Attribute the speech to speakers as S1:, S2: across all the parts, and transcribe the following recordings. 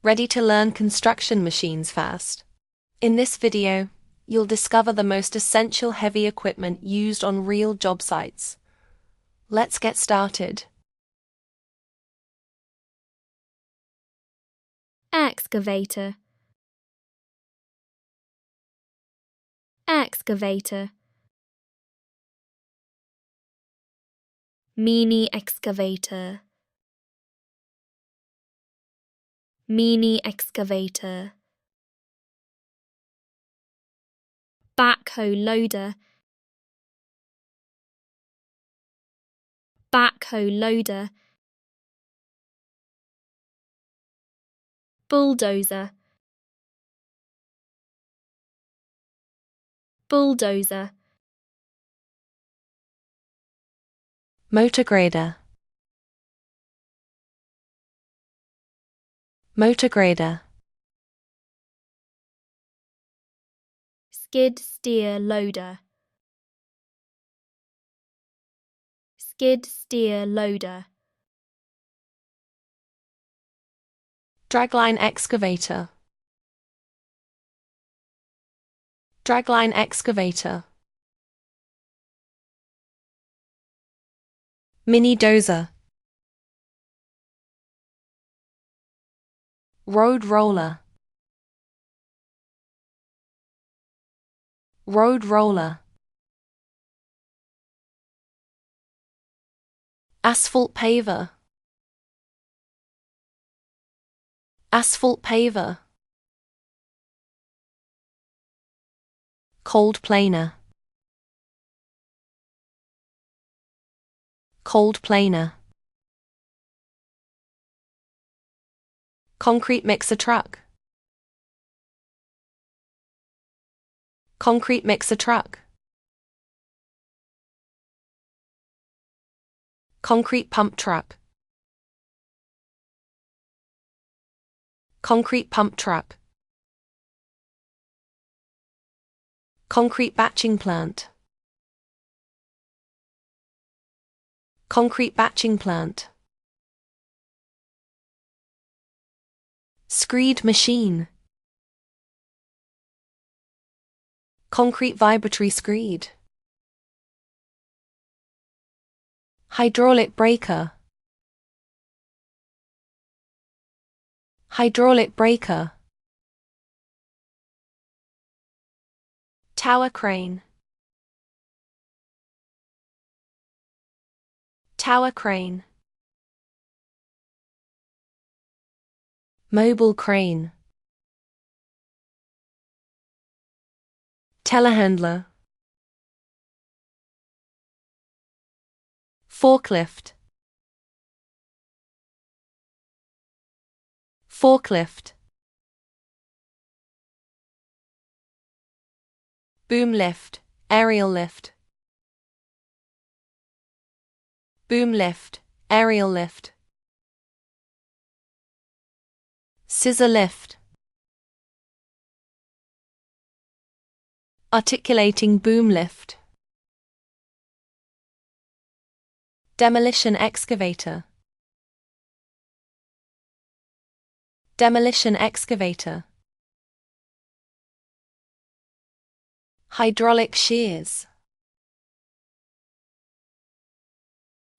S1: Ready to learn construction machines fast? In this video, you'll discover the most essential heavy equipment used on real job sites. Let's get started.
S2: Excavator. Excavator. Mini Excavator. Mini Excavator. Backhoe Loader. Backhoe Loader. Bulldozer. Bulldozer.
S1: Motor grader. Motor grader.
S2: Skid steer loader. Skid steer loader.
S1: Dragline Excavator. Dragline Excavator. Mini Dozer. Road roller. Road roller. Asphalt Paver. Asphalt Paver. Cold planer. Cold planer. Concrete mixer truck. Concrete mixer truck. Concrete pump truck. Concrete pump truck. Concrete batching plant. Concrete batching plant. Screed Machine. Concrete vibratory screed. Hydraulic breaker. Hydraulic breaker. Tower crane. Tower crane. Mobile crane. Telehandler. Forklift. Forklift. Boom lift, aerial lift. Boom lift, aerial lift. Scissor lift. Articulating boom lift. Demolition excavator. Demolition excavator. Hydraulic shears.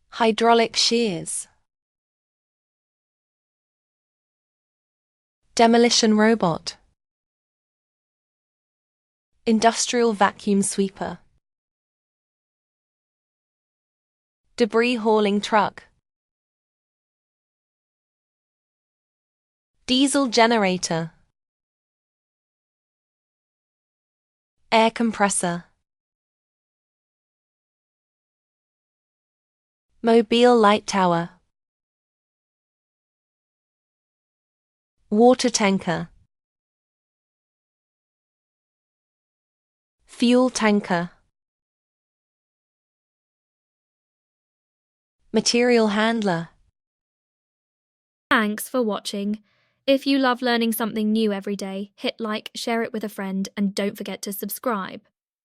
S1: Hydraulic shears. Demolition robot. Industrial vacuum sweeper. Debris hauling truck. Diesel generator. Air compressor. Mobile light tower. Water tanker. Fuel tanker. Material handler.
S2: Thanks for watching. If you love learning something new every day, hit like, share it with a friend, and don't forget to subscribe.